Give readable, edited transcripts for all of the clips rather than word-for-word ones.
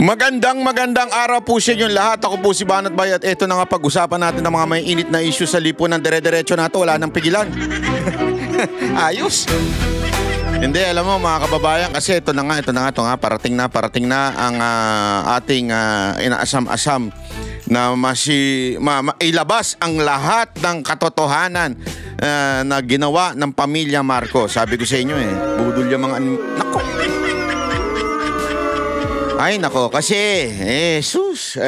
Magandang araw po sa inyo lahat. Ako po si Banat Bay at ito na nga pag-usapan natin ng mga may init na issue sa lipunan. Dire-diretso na ito, wala nang pigilan. Ayos. Hindi, alam mo mga kababayan, kasi ito na nga, parating na ang ating inaasam-asam na ilabas ang lahat ng katotohanan na ginawa ng pamilya Marcos. Sabi ko sa inyo budol yung mga nako. Ay nako, kasi sus,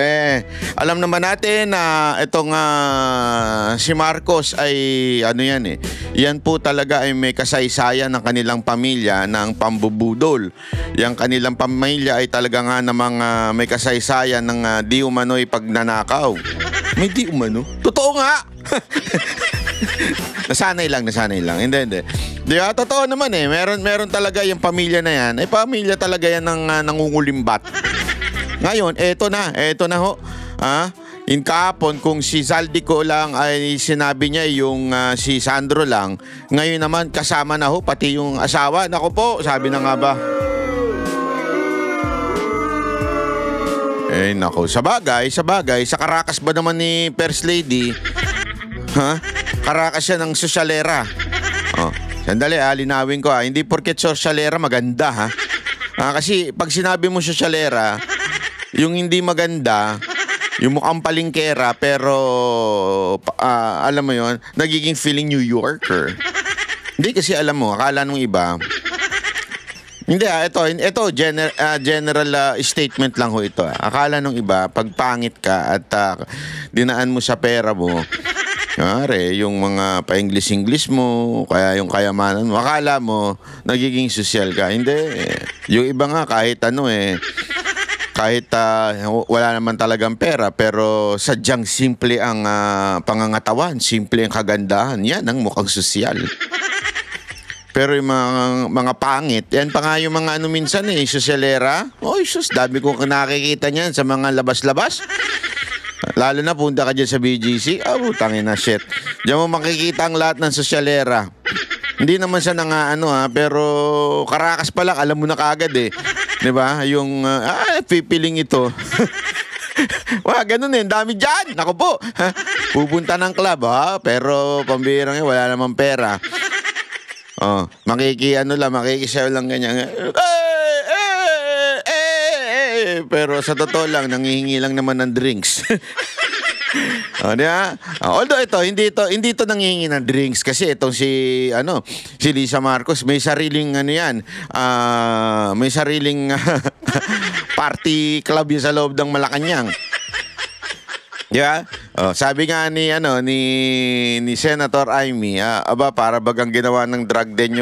alam naman natin na itong si Marcos ay yan po talaga ay may kasaysayan ng kanilang pamilya ng pambubudol. Yang kanilang pamilya ay talaga nga namang may kasaysayan ng di umano'y pagnanakaw. May di umano? Totoo nga! Nasanay lang. Hindi. Di ba? Totoo naman meron talaga yung pamilya na yan. Pamilya talaga yan ng nangungulimbat. Ngayon, eto na ho. In kahapon, kung si Zaldico lang ay sinabi niya yung si Sandro lang, ngayon naman kasama na ho, pati yung asawa. Nako po, sabi na nga ba. Nako, sa bagay, sa karakas ba naman ni First Lady? Karakas siya ng sosyalera. Sandali linawin ko hindi porket sosyalera maganda kasi pag sinabi mo sosyalera, yung hindi maganda, yung mukhang palingkera pero alam mo yon, nagiging feeling New Yorker. Hindi kasi alam mo, akala nung iba. Hindi ito general statement lang ho ito. Akala nung iba, pag pangit ka at dinaan mo sa pera mo, yung mga pa-English mo, kaya yung kayamanan mo, akala mo nagiging sosyal ka. Hindi. Yung iba nga kahit kahit wala naman talagang pera, pero sadyang simple ang pangangatawan, simple ang kagandahan, yan ang mukhang sosyal. Pero yung mga pangit, yan pa nga yung mga minsan sosyalera. Sus, dami kong nakikita niyan sa mga labas-labas. Lalo na punta ka dyan sa BGC. Tangin na shit. Diyan mo makikita ang lahat ng sosyalera. Hindi naman siya pero karakas pa lang, alam mo na kaagad Diba? Yung pipiling ito. Ganun dami dyan. Naku po. Pupunta ng club pero pambirang wala namang pera. Makikisayaw lang ganyan. Pero sa totoo lang, nangihingi lang naman ng drinks. Diba? Although hindi ito nangihingi ng drinks kasi itong si Lisa Marcos may sariling may sariling party club sa loob ng Malacanang. Yeah. Sabi nga ni Senator Amy, para bagang ginawa ng drug den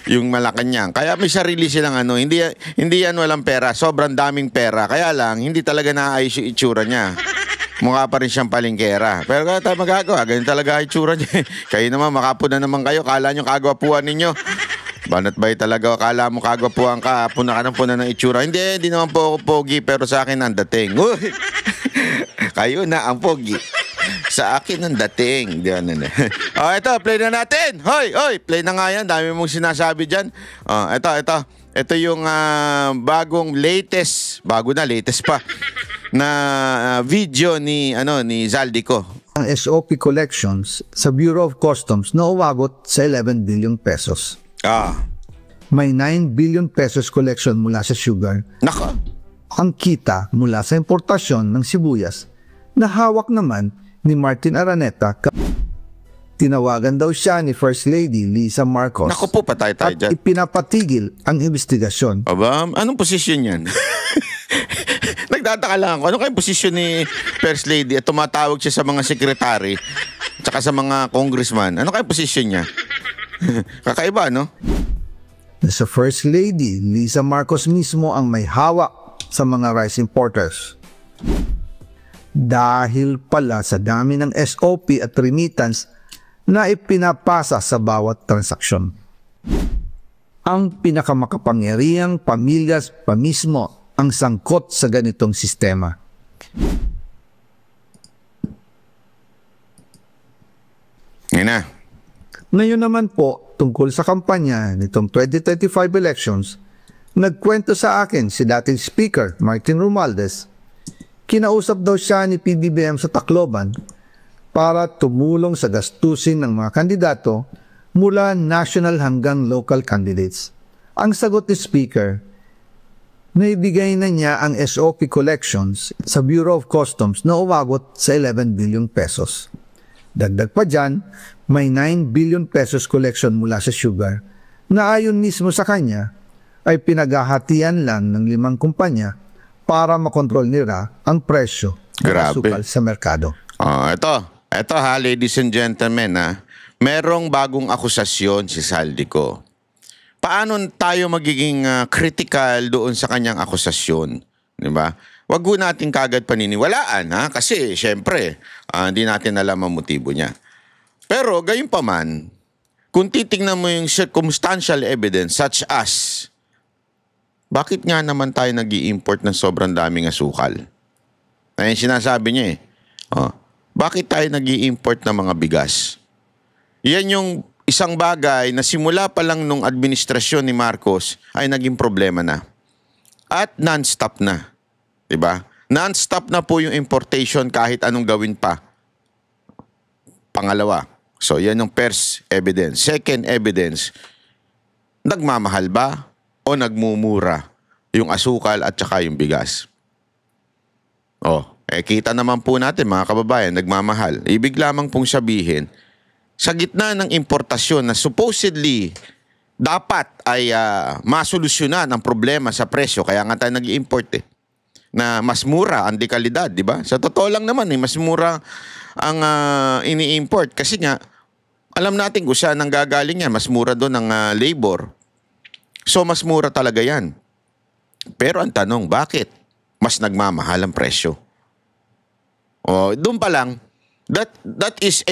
yung Malacanang. Kaya may sarili silang hindi yan walang pera, sobrang daming pera. Kaya lang hindi talaga naayos yung itsura niya. Mukha pa rin siyang palingkera. Pero kaya tayo magagawa, ganyan talaga itsura niya. Kayo naman, makapuna naman kayo. Kala nyo kagwapuan ninyo. Banat Bay talaga, kala mo kagwapuan ka, puna ka ng itsura. Hindi naman po ako pogi, pero sa akin ang dating. Kayo na ang pogi. Sa akin ang dating. Ito, play na natin. Hoy, play na nga yan. Dami mong sinasabi dyan. Ito yung bagong latest pa na video ni Zaldico. Ang SOP collections sa Bureau of Customs na umabot sa 11 billion pesos. May 9 billion pesos collection mula sa sugar. Nako. Ang kita mula sa importasyon ng sibuyas na hawak naman ni Martin Araneta. Tinawagan daw siya ni First Lady Lisa Marcos. Naku po, patay tayo dyan. At ipinapatigil ang investigasyon. Anong posisyon yan? Nagtataka lang ako. Ano kayong posisyon ni First Lady at tumatawag siya sa mga sekretary tsaka sa mga congressman? Ano kayong posisyon niya? Kakaiba, no? Sa First Lady Lisa Marcos mismo ang may hawak sa mga rice importers. Dahil pala sa dami ng SOP at remittance na ipinapasa sa bawat transaksyon. Ang pinakamakapangyarihang pamilyas pa mismo ang sangkot sa ganitong sistema. Yan na. Ngayon naman po, tungkol sa kampanya nitong 2025 elections, Nagkwento sa akin si dating Speaker Martin Romualdez, kinausap daw siya ni PBBM sa Tacloban para tumulong sa gastusin ng mga kandidato mula national hanggang local candidates. Ang sagot ni Speaker, naibigay na niya ang SOP collections sa Bureau of Customs na umabot sa 11 billion pesos. Dagdag pa dyan, may 9 billion pesos collection mula sa sugar na ayon mismo sa kanya ay pinaghahatian lang ng 5 kumpanya para makontrol nila ang presyo ng asukal sa merkado. Ito ha, ladies and gentlemen ha. Merong bagong akusasyon si Saldico. Paano tayo magiging critical doon sa kanyang akusasyon? Diba? Wag ho natin kagad paniniwalaan ha? Kasi syempre, hindi natin alam ang motibo niya. Pero gayon pa man, kung titingnan mo yung circumstantial evidence such as bakit nga naman tayo nag-i-import ng sobrang daming asukal? Ayun sinasabi niya eh. Bakit tayo nag-i-import ng mga bigas? Yan yung isang bagay na simula pa lang nung administrasyon ni Marcos ay naging problema na. At non-stop na. Diba? Non-stop na po yung importation kahit anong gawin pa. Pangalawa. So yan yung first evidence. Second evidence, nagmamahal ba o nagmumura yung asukal at saka yung bigas? Kita naman po natin mga kababayan, nagmamahal. Ibig lamang pong sabihin, sa gitna ng importasyon na supposedly dapat ay masolusyonan ang problema sa presyo, kaya nga tayo nag-i-import na mas mura ang dekalidad, di ba? Sa totoo lang naman mas mura ang ini-import kasi nga alam natin kung saan ang gagaling yan, mas mura doon ang labor. So, mas mura talaga yan. Pero ang tanong, bakit mas nagmamahal ang presyo? Doon pa lang, that is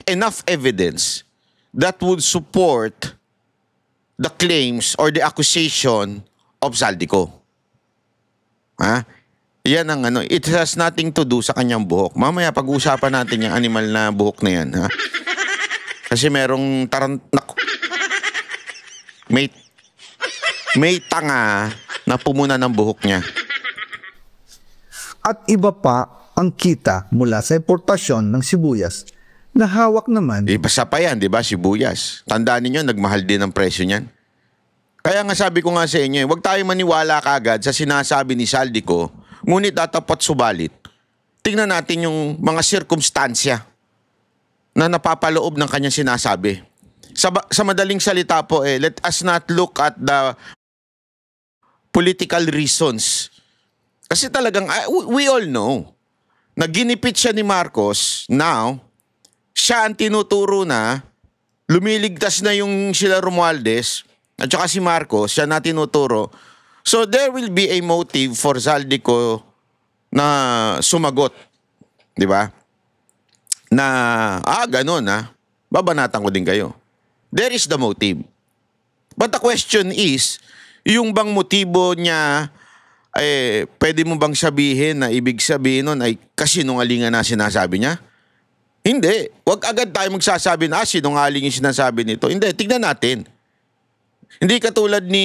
enough evidence that would support the claims or the accusation of Saldico. Yan ang it has nothing to do sa kanyang buhok. Mamaya pag-uusapan natin yung animal na buhok na yan. Kasi merong may tanga na pumuna ng buhok niya. At iba pa ang kita mula sa importasyon ng sibuyas na hawak naman. Basta pa yan, di ba, sibuyas. Tandaan ninyo, nagmahal din ang presyo niyan. Kaya nga sabi ko nga sa inyo, huwag tayo maniwala kagad sa sinasabi ni Saldico, ngunit datapat subalit. Tingnan natin yung mga sirkumstansya na napapaloob ng kanyang sinasabi. Sa madaling salita po, let us not look at the political reasons. Kasi talagang, we all know, na ginipit siya ni Marcos, now, siya ang tinuturo na, lumiligtas na yung sila Romualdez, at saka si Marcos, siya na tinuturo. So there will be a motive for Saldico na sumagot. Di ba? Na, ganun babanatan ko din kayo. There is the motive. But the question is, yung bang motibo niya, pwede mo bang sabihin na ibig sabihin nun ay kasinungalingan na sinasabi niya? Hindi. Huwag agad tayo magsasabi na sinungaling yung sinasabi nito. Hindi, tignan natin. Hindi katulad ni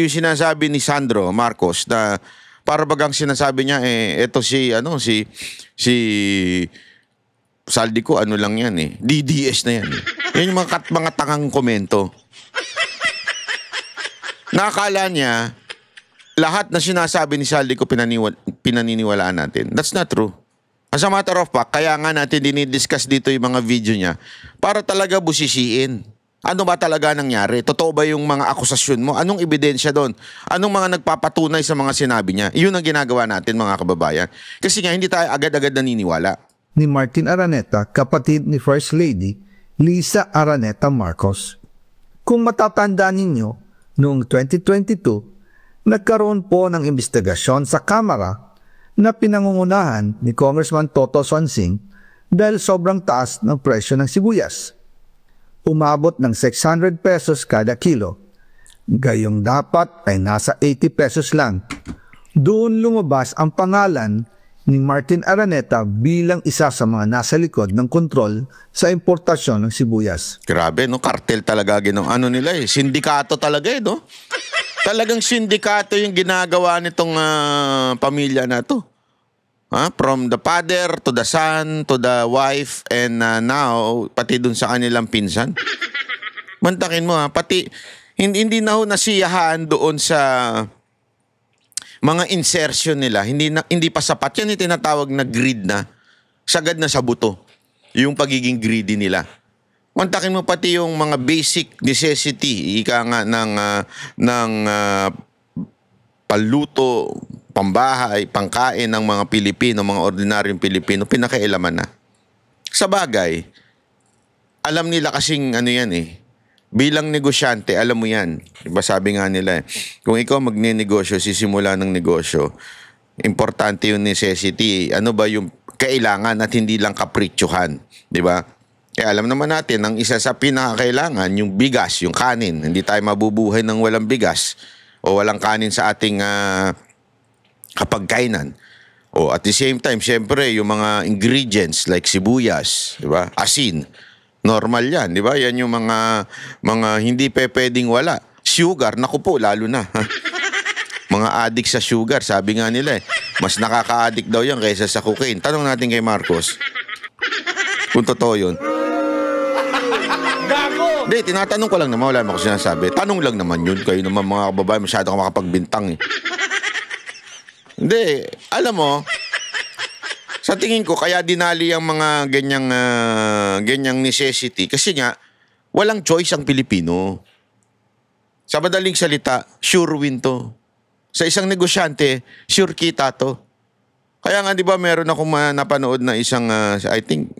yung sinasabi ni Sandro Marcos na para bagang sinasabi niya eto si Saldico lang yan DDS na yan. Yan yung mga tangang komento. Nakakala niya lahat na sinasabi ni Saldico pinaniniwalaan natin. That's not true. As a matter of fact, kaya nga natin dinidiscuss dito yung mga video niya para talaga busisiin. Ano ba talaga nangyari? Totoo ba yung mga akusasyon mo? Anong ebidensya doon? Anong mga nagpapatunay sa mga sinabi niya? Yun ang ginagawa natin mga kababayan. Kasi nga hindi tayo agad-agad naniniwala. Ni Martin Araneta, kapatid ni First Lady Lisa Araneta Marcos. Kung matatandaan ninyo, noong 2022, nagkaroon po ng investigasyon sa Kamara na pinangungunahan ni Congressman Toto Swansing dahil sobrang taas ng presyo ng sibuyas. Umabot ng 600 pesos kada kilo. Gayong dapat ay nasa 80 pesos lang. Doon lumabas ang pangalan ni Martin Araneta bilang isa sa mga nasa likod ng kontrol sa importasyon ng sibuyas. Grabe, no? Kartel talaga nila Sindikato talaga no? Talagang sindikato yung ginagawa nitong pamilya na to. From the father to the son to the wife and now pati dun sa kanilang pinsan. Mantakin mo pati hindi na ho nasiyahaan doon sa mga insertion nila. Hindi pa sapat yan, tinatawag na greed na. Sagad na sa buto yung pagiging greedy nila. Mantakin mo pati yung mga basic necessity ika nga ng paluto, pambahay, pangkain ng mga Pilipino, mga ordinaryong Pilipino, pinakailaman na. Sa bagay, alam nila kasing yan bilang negosyante, alam mo yan. Diba sabi nga nila kung ikaw magne-negosyo, sisimula ng negosyo, importante yung necessity. Ano ba yung kailangan at hindi lang kapritsyohan. Diba? Kaya alam naman natin, ang isa sa pinakakailangan, yung bigas, yung kanin. Hindi tayo mabubuhay ng walang bigas o walang kanin sa ating kapagkainan. At the same time, syempre, yung mga ingredients like sibuyas, di ba? Asin. Normal yan, di ba? Yan yung mga hindi pwedeng wala. Sugar, naku po, lalo na. Mga addict sa sugar, sabi nga nila mas nakaka-addict daw yan kaysa sa cocaine. Tanong natin kay Marcos. Kung totoo yun. Gago! Hindi, tinatanong ko lang naman. Wala naman ako sinasabi. Tanong lang naman yun. Kayo naman mga kababae, masyado ka makapagbintang Hindi, alam mo, sa tingin ko, kaya dinali ang mga ganyang necessity. Kasi nga, walang choice ang Pilipino. Sa madaling salita, sure win to. Sa isang negosyante, sure kita to. Kaya nga, di ba, meron akong napanood na isang, I think,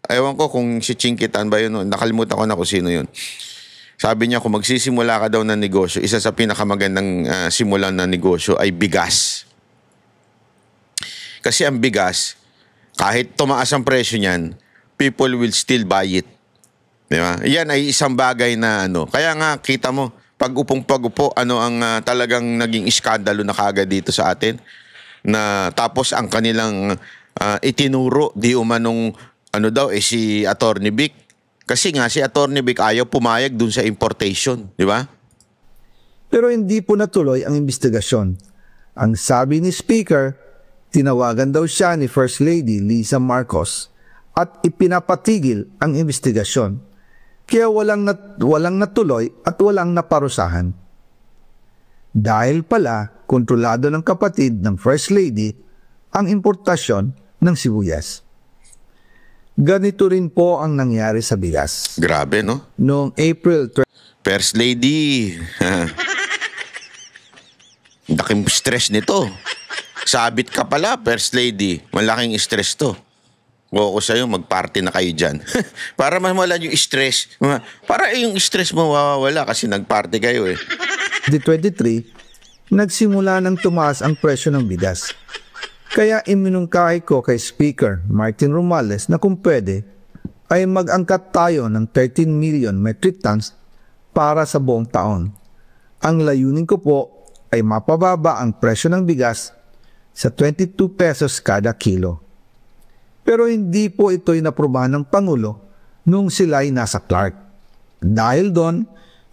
ewan ko kung si Chinkitan ba yun, nakalimutan ko na kung sino yun. Sabi niya, kung magsisimula ka daw ng negosyo, isa sa pinakamagandang simulan ng negosyo ay bigas. Kasi ang bigas, kahit tumaas ang presyo niyan, people will still buy it. Diba? Yan ay isang bagay na Kaya nga, kita mo, pag-upong-pag-upo, ang talagang naging iskandalo na kagad dito sa atin. Na tapos ang kanilang itinuro, di umanong si Atty. Vic. Kasi nga si Atty. Vic ayaw pumayag dun sa importation, di ba? Pero hindi po natuloy ang investigasyon. Ang sabi ni Speaker, tinawagan daw siya ni First Lady Lisa Marcos at ipinapatigil ang investigasyon. Kaya walang natuloy at walang naparusahan. Dahil pala, kontrolado ng kapatid ng First Lady ang importasyon ng sibuyas. Ganito rin po ang nangyari sa bigas. Grabe, no? Noong April First Lady. Laking stress nito. Sabit ka pala, First Lady. Malaking stress to. Huwag ko sa'yo, mag-party na kayo dyan. Para mawala yung stress. Para yung stress mo mawawala kasi nag-party kayo 2023, nagsimula nang tumaas ang presyo ng bigas. Kaya iminungkahi ko kay Speaker Martin Romualdez na kung pwede ay mag-angkat tayo ng 13 million metric tons para sa buong taon. Ang layunin ko po ay mapababa ang presyo ng bigas sa 22 pesos kada kilo. Pero hindi po ito'y naprubahan ng Pangulo nung sila'y nasa Clark. Dahil doon,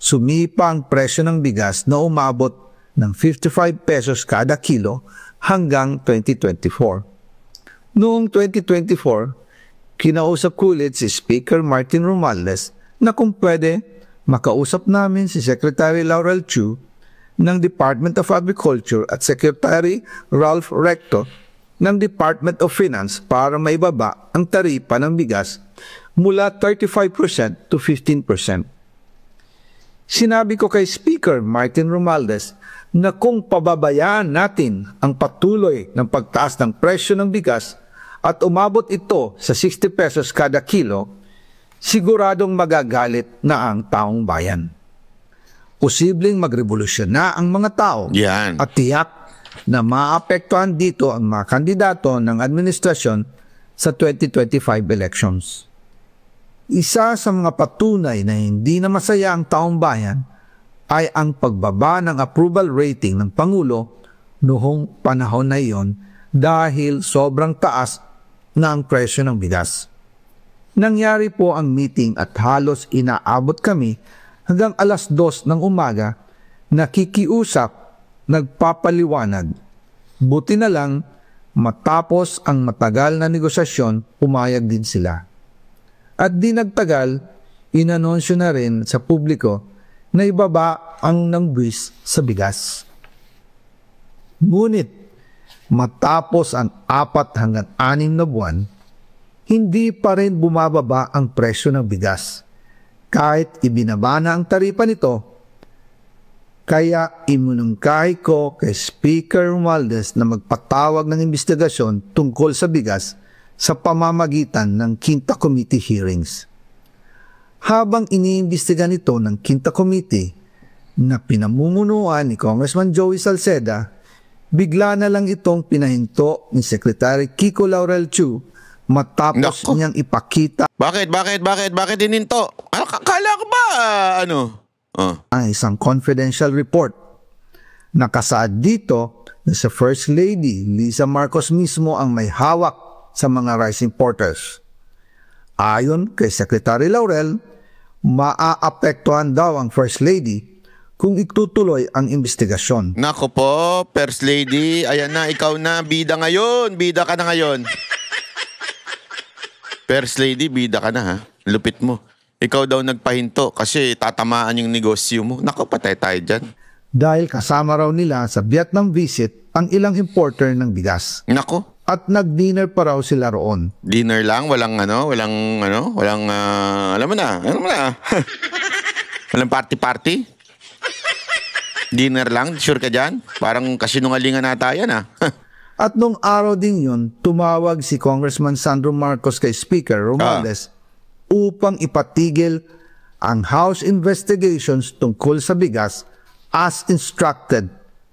sumipa ang presyo ng bigas na umabot ng 55 pesos kada kilo hanggang 2024. Noong 2024, kinausap ko ulit si Speaker Martin Romualdez na kung pwede, makausap namin si Secretary Laurel Chu ng Department of Agriculture at Secretary Ralph Recto ng Department of Finance para maibaba ang taripa ng bigas mula 35% to 15%. Sinabi ko kay Speaker Martin Romualdez na kung pababayaan natin ang patuloy ng pagtaas ng presyo ng bigas at umabot ito sa 60 pesos kada kilo, siguradong magagalit na ang taong bayan. Posibleng magrevolusyon na ang mga tao at tiyak na maapektuhan dito ang mga kandidato ng administrasyon sa 2025 elections. Isa sa mga patunay na hindi na masaya ang taong bayan ay ang pagbaba ng approval rating ng Pangulo noong panahon na iyon dahil sobrang taas na ang presyo ng bigas. Nangyari po ang meeting at halos inaabot kami hanggang 2:00 ng umaga nakikiusap, nagpapaliwanag. Buti na lang, matapos ang matagal na negosasyon, pumayag din sila. At di nagtagal, inanunsyo na rin sa publiko na ibaba ang nangbuwis sa bigas. Ngunit, matapos ang 4 hanggang 6 na buwan, hindi pa rin bumababa ang presyo ng bigas. Kahit ibinaba na ang taripa nito, kaya iminungkahi ko kay Speaker Romualdez na magpatawag ng investigasyon tungkol sa bigas sa pamamagitan ng Quinta Committee hearings. Habang iniimbestiga nito ng Quinta Committee na pinamumunuan ni Congressman Joey Salceda, bigla na lang itong pinahinto ni Secretary Kiko Laurel Chu matapos niyang ipakita Bakit hininto? Kala ko ba, ang isang confidential report. Nakasaad dito na sa First Lady Lisa Marcos mismo ang may hawak sa mga rice importers. Ayon kay Secretary Laurel, maaapektuhan daw ang First Lady kung itutuloy ang investigasyon. Nako po, First Lady, ayan na, ikaw na, bida ngayon. Bida ka na ngayon. First Lady, bida ka na ha. Lupit mo. Ikaw daw nagpahinto kasi tatamaan yung negosyo mo. Nako, patay tayo dyan. Dahil kasama raw nila sa Vietnam visit ang ilang importer ng bigas. Nako. At nag-dinner pa raw sila roon. Dinner lang, walang alam mo na. Walang party-party. Dinner lang, sure ka dyan? Parang kasinungalingan nata yan At nung araw din yun, tumawag si Congressman Sandro Marcos kay Speaker Romualdez upang ipatigil ang House investigations tungkol sa bigas as instructed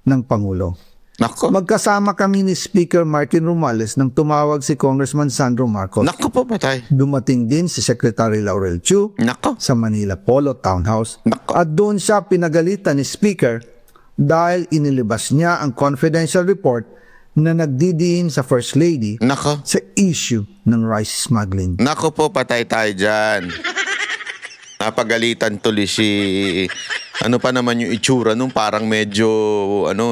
ng Pangulo. Nako. Magkasama kami ni Speaker Martin Romualdez nang tumawag si Congressman Sandro Marcos. Nako po, patay. Dumating din si Secretary Laurel Chu Nako. sa Manila Polo Townhouse. Nako. At doon siya pinagalitan ni Speaker dahil inilabas niya ang confidential report na nagdidiin sa First Lady Nako. sa issue ng rice smuggling. Nako po, patay tayo dyan. Napagalitan tuloy si... Ano pa naman yung itsura nung parang medyo,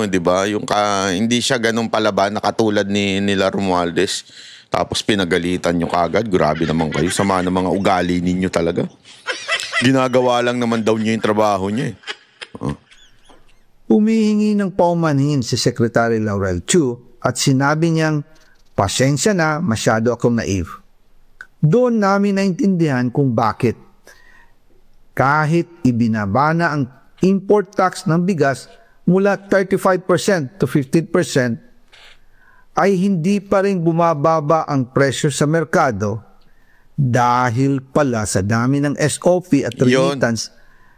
di ba? Yung hindi siya ganun palaban na katulad ni nila Romualdez. Tapos pinagalitan nyo kagad. Grabe naman kayo. Sama ng mga ugali ninyo talaga. Ginagawa lang naman daw niyo yung trabaho niya eh. Humihingi ng paumanhin si Secretary Laurel Chu at sinabi niyang, pasensya na, masyado akong naive. Doon namin naintindihan kung bakit. Kahit ibinaba na ang import tax ng bigas mula 35% to 15%, ay hindi pa rin bumababa ang presyo sa merkado dahil pala sa dami ng SOP at remittance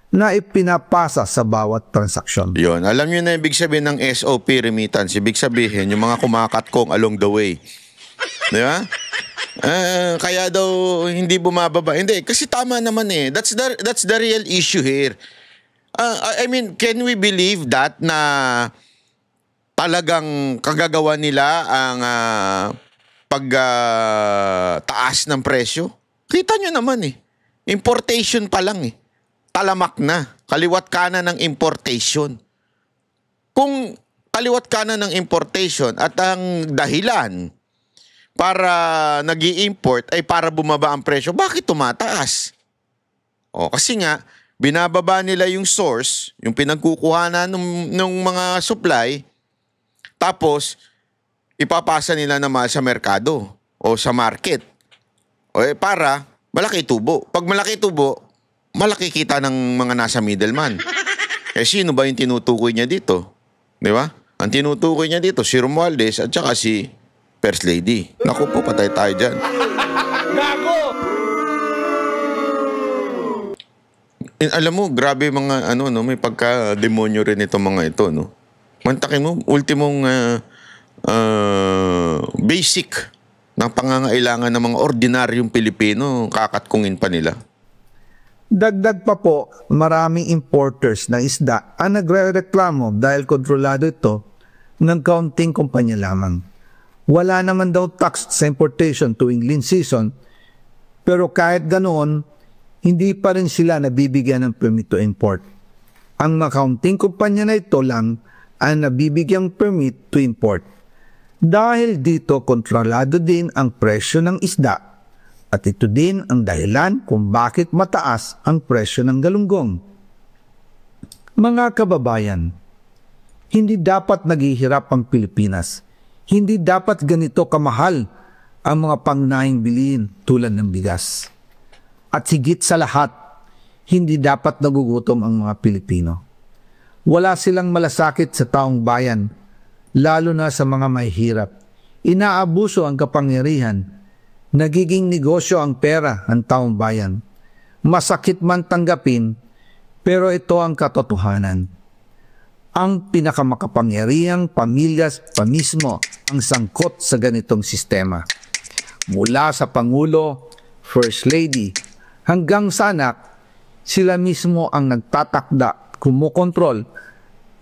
na ipinapasa sa bawat transaksyon. Yun. Alam nyo na ibig sabihin ng SOP remittance. Ibig sabihin yung mga kumakatkong along the way. Di ba? Kaya daw hindi bumababa. Hindi, kasi tama naman eh. That's the real issue here. I mean, can we believe that na talagang kagagawa nila ang pagtaas ng presyo? Kita nyo naman eh. Importation pa lang eh. Talamak na. Kaliwat kanan ng importation. Kung kaliwat kanan ng importation at ang dahilan para nag-i-import ay para bumaba ang presyo, bakit tumataas? Kasi nga, binababa nila yung source, yung pinagkukuhanan ng mga supply, tapos ipapasa nila naman sa merkado o sa market. Para malaki tubo. Pag malaki tubo, malaki kita ng mga nasa middleman. Sino ba yung tinutukoy niya dito? Di ba? Ang tinutukoy niya dito, si Romualdez at saka si First Lady. Naku po, patay tayo dyan. Gago! Alam mo, grabe mga may pagka-demonyo rin itong mga ito, no? Mantakin mo, ultimong basic ng pangangailangan ng mga ordinaryong Pilipino, kakatkungin pa nila. Dagdag pa po, maraming importers ng isda ang nagre-reklamo dahil kontrolado ito ng kaunting kumpanya lamang. Wala naman daw tax sa importation tuwing lean season, pero kahit ganoon, hindi pa rin sila nabibigyan ng permit to import. Ang mga kaunting kumpanya na ito lang ang nabibigyang permit to import. Dahil dito kontrolado din ang presyo ng isda at ito din ang dahilan kung bakit mataas ang presyo ng galunggong. Mga kababayan, hindi dapat naghihirap ang Pilipinas. Hindi dapat ganito kamahal ang mga pangunahing bilihin tulad ng bigas. At higit sa lahat, hindi dapat nagugutom ang mga Pilipino. Wala silang malasakit sa taong bayan, lalo na sa mga mahihirap. Inaabuso ang kapangyarihan. Nagiging negosyo ang pera ng taong bayan. Masakit man tanggapin, pero ito ang katotohanan. Ang pinakamakapangyarihang pamilyas pa mismo ang sangkot sa ganitong sistema. Mula sa Pangulo, First Lady, hanggang sa anak, sila mismo ang nagtatakda, kumukontrol,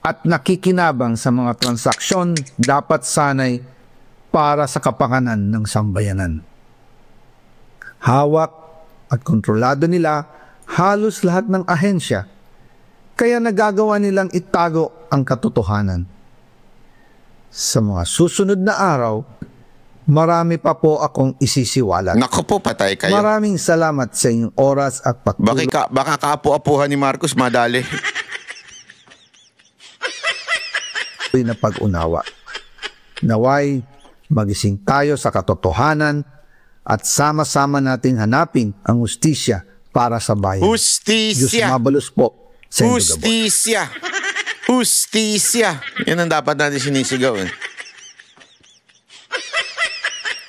at nakikinabang sa mga transaksyon dapat sanay para sa kapakanan ng sambayanan. Hawak at kontrolado nila halos lahat ng ahensya, kaya nagagawa nilang itago ang katotohanan. Sa mga susunod na araw, marami pa po akong isisiwalat. Naku po, patay kayo. Maraming salamat sa inyong oras at pagtulong. Baka kaapu-apuhan ni Marcos madali. Na pag-unawa. Naway, magising tayo sa katotohanan at sama-sama nating hanapin ang hustisya para sa bayan. Diyos Hustisya! mabalos po sa Indogabon. Hustisya! Hustisya! Yan ang dapat natin sinisigaw.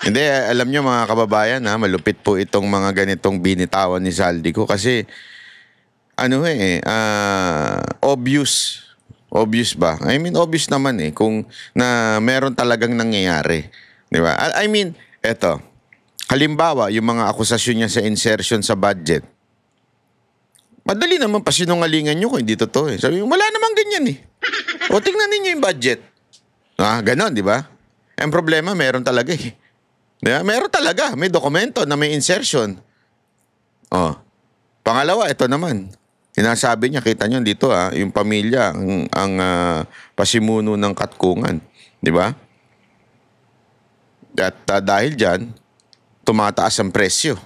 Hindi, alam nyo mga kababayan, malupit po itong mga ganitong binitawan ni Zaldico kasi obvious. Obvious ba? I mean, obvious naman kung na meron talagang nangyayari. Di ba? I mean, eto. Halimbawa, yung mga akusasyon niya sa insertion sa budget. Madali naman pasinungalingan nyo kung hindi totoo Sabi wala namang ganyan O tingnan ninyo yung budget. Ganon, di ba? Ang problema, meron talaga Di ba? Meron talaga. May dokumento na may insertion. Pangalawa, ito naman. Sinasabi niya, kita niyo dito yung pamilya ang pasimuno ng katkungan, di ba? At dahil diyan, tumataas ang presyo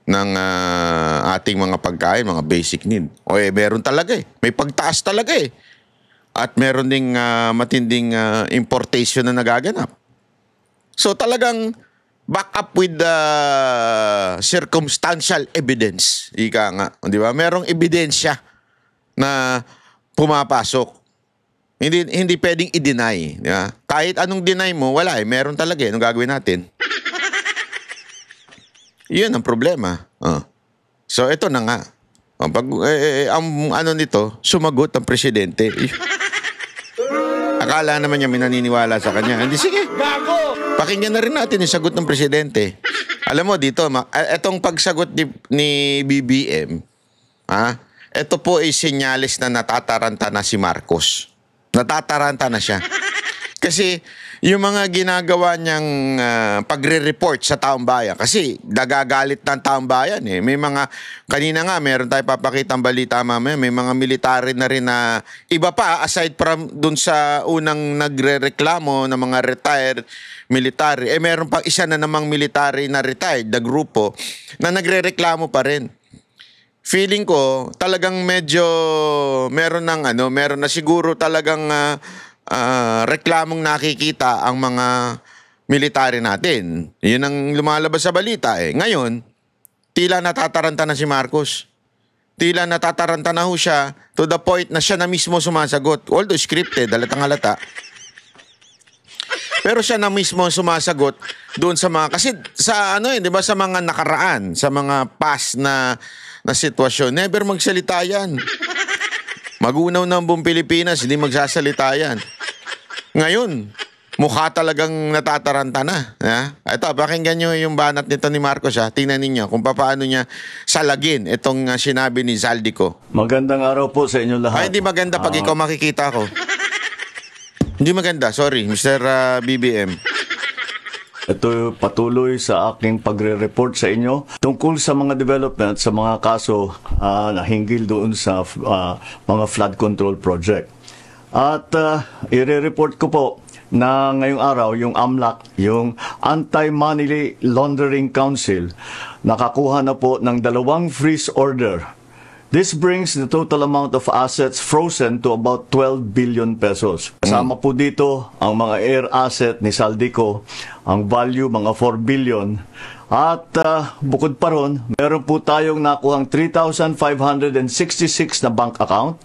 ng ating mga pagkain, mga basic need. Meron talaga May pagtaas talaga At meron ding matinding importation na nagaganap. So talagang back up with the circumstantial evidence. Ika nga, di ba? Merong ebidensya na pumapasok. Hindi pwedeng i-deny. Di ba? Kahit anong deny mo, wala meron talaga Anong gagawin natin? Yun ang problema. So, ito na nga. Ang nito, sumagot ang presidente. Akala naman niya may naniniwala sa kanya. Hindi, sige. Pakinggan na rin natin yung sagot ng presidente. Alam mo dito, etong pagsagot ni BBM, ito po ay senyales na natataranta na si Marcos. Natataranta na siya. Kasi yung mga ginagawa niyang pagre-report sa taong bayan, kasi nagagalit ng taong bayan May mga, kanina nga meron tayo papakitang balita mamaya, may mga military na rin na iba pa aside from dun sa unang nagre-reklamo ng mga retired military. Meron pang isa na namang military na retired na grupo na nagre-reklamo pa rin. Feeling ko talagang medyo meron na siguro talagang reklamong nakikita ang mga military natin. Yun ang lumalabas sa balita Ngayon, tila natataranta na si Marcos. Tila natataranta na siya to the point na siya na mismo sumasagot. Although scripted, halatang-halata. Pero siya na mismo sumasagot doon sa mga, kasi sa di ba, sa mga nakaraan, sa mga past na sitwasyon, never magsalita yan. Magunaw ng buong Pilipinas, hindi magsasalita yan. Ngayon, mukha talagang natataranta na. Ito, pakinggan nyo yung banat nito ni Marcos. Tingnan ninyo kung paano niya salagin itong sinabi ni Zaldico. Magandang araw po sa inyo lahat. Hindi maganda pag ikaw makikita ko. Hindi maganda, sorry, Mr. BBM. Ito patuloy sa aking pagre-report sa inyo tungkol sa mga development sa mga kaso na hinggil doon sa mga flood control project. At i-report ko po na ngayong araw yung AMLAC, yung Anti-Money Laundering Council, nakakuha na po ng 2 freeze order. This brings the total amount of assets frozen to about 12 billion pesos. Kasama po dito ang mga air asset ni Saldico, ang value mga 4 billion. At bukod pa ron, meron po tayong nakuhang 3,566 na bank account,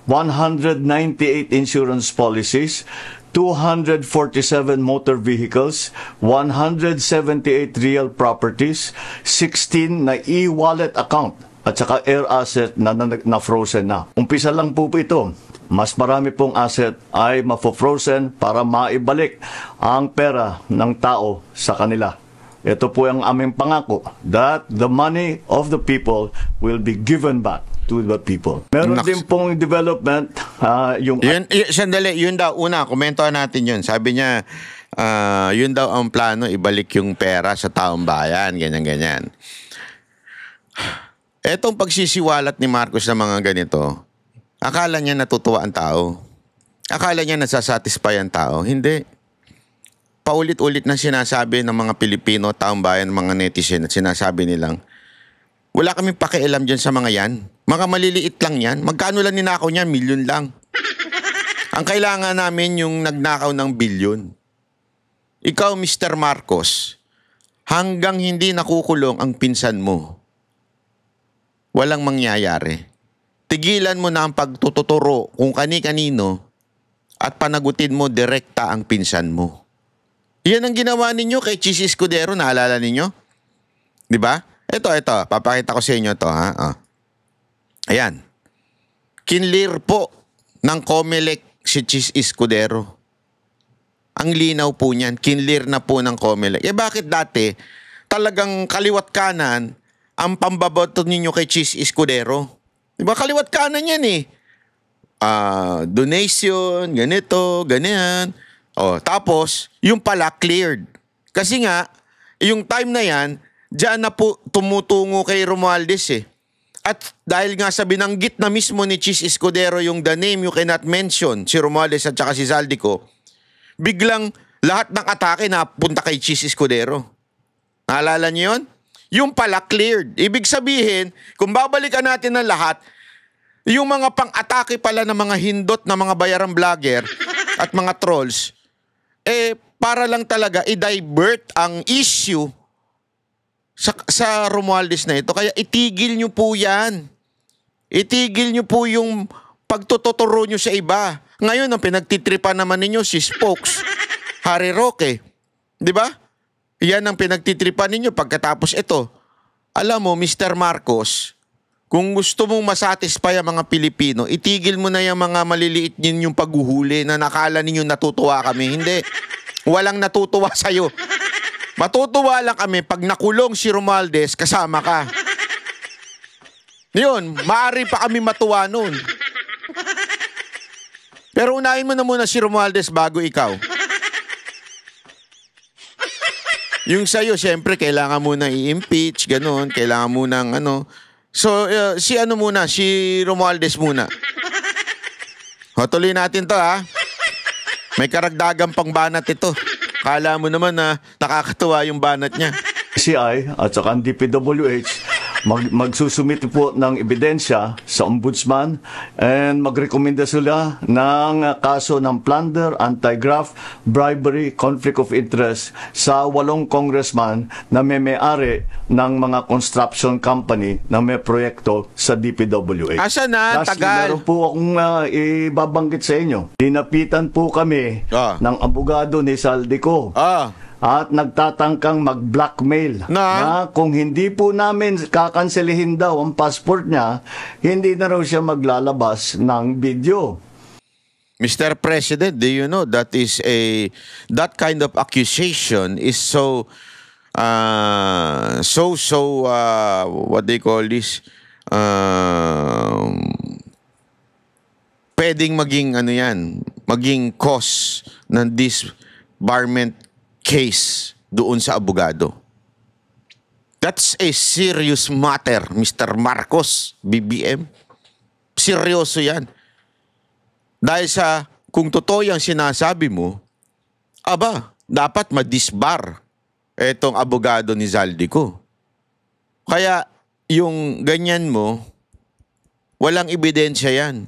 198 insurance policies, 247 motor vehicles, 178 real properties, 16 na e-wallet account, at saka air asset na frozen na. Umpisa lang po ito. Mas marami pong asset ay mafo-frozen para maibalik ang pera ng tao sa kanila. Ito po ang aming pangako that the money of the people will be given back to the people. Meron din pong development Sandali, yun daw, una, komentohan natin yun. Sabi niya, yun daw ang plano, ibalik yung pera sa taong bayan, ganyan-ganyan. Etong pagsisiwalat ni Marcos ng mga ganito, akala niya natutuwa ang tao. Akala niya nasasatisfy ang tao. Hindi. Paulit-ulit na sinasabi ng mga Pilipino, taong bayan, mga netizen, at sinasabi nilang, wala kaming pakialam dyan sa mga yan. Mga maliliit lang yan. Magkano lang ninakaw niyan? Milyon lang. Ang kailangan namin yung nagnakaw ng bilyon. Ikaw, Mr. Marcos, hanggang hindi nakukulong ang pinsan mo, walang mangyayari. Tigilan mo na ang pagtututuro kung kani-kanino at panagutin mo direkta ang pinsan mo. Yan ang ginawa ninyo kay Chis Escudero, naalala ninyo? Di ba? Ito, papakita ko sa inyo to, ha? Ayan. Kinlir po ng COMELEC si Chis Escudero. Ang linaw po niyan, kinlir na po ng COMELEC. Bakit dati talagang kaliwat kanan ang pambabato ninyo kay Chis Escudero? Diba kaliwat kanan yan eh. Donation, ganito, ganyan. Tapos, yung pala cleared. Kasi nga, yung time na yan, diyan na po tumutungo kay Romualdez eh. At dahil nga sa binanggit na mismo ni Chis Escudero yung the name you cannot mention, si Romualdez at saka si Saldico, biglang lahat ng atake na punta kay Chis Escudero. Naalala niyo yun? Yung pala cleared. Ibig sabihin, kung babalikan natin ng lahat, yung mga pang-atake pala ng mga hindot na mga bayarang vlogger at mga trolls, para lang talaga i-divert ang issue sa Romualdez na ito. Kaya itigil nyo po yan. Itigil nyo po yung pagtututuro nyo sa iba. Ngayon, ang pinagtitripan naman ninyo si Spokes, Harry Roque. Di ba? Yan ang pinagtitripan ninyo pagkatapos ito. Alam mo, Mr. Marcos, kung gusto mong masatisfy ang mga Pilipino, itigil mo na yung mga maliliit ninyong paghuhuli na nakala ninyo natutuwa kami. Hindi. Walang natutuwa sa'yo. Matutuwa lang kami pag nakulong si Romualdez, kasama ka. Yun, maaari pa kami matuwa nun. Pero unahin mo na muna si Romualdez bago ikaw. Yung sa'yo, siyempre, kailangan mo na i-impeach, ganun. Kailangan mo ng ano. So, si Romualdez muna. Tuloy natin to, ha? May karagdagang pang banat ito. Kala mo naman na nakakatuwa yung banat niya. CI at saka ang DPWH magsusumit po ng ebidensya sa ombudsman and magrekomenda sila ng kaso ng plunder, anti-graft, bribery, conflict of interest sa 8 congressman na may-ari ng mga construction company na may proyekto sa DPWH. Asa na? Lastly, Tagal. meron po akong ibabanggit sa inyo. Dinapitan po kami ng abogado ni Saldico. At nagtatangkang mag-blackmail na kung hindi po namin kakanselihin daw ang passport niya, hindi na raw siya maglalabas ng video. Mr. President, do you know that kind of accusation is what they call this, pwedeng maging cause ng disbarment case doon sa abogado. That's a serious matter, Mr. Marcos, BBM. Seryoso yan. Dahil sa, kung totoo yung sinasabi mo, aba, dapat ma-disbar etong abogado ni Zaldico. Kaya, yung ganyan mo, walang ebidensya yan.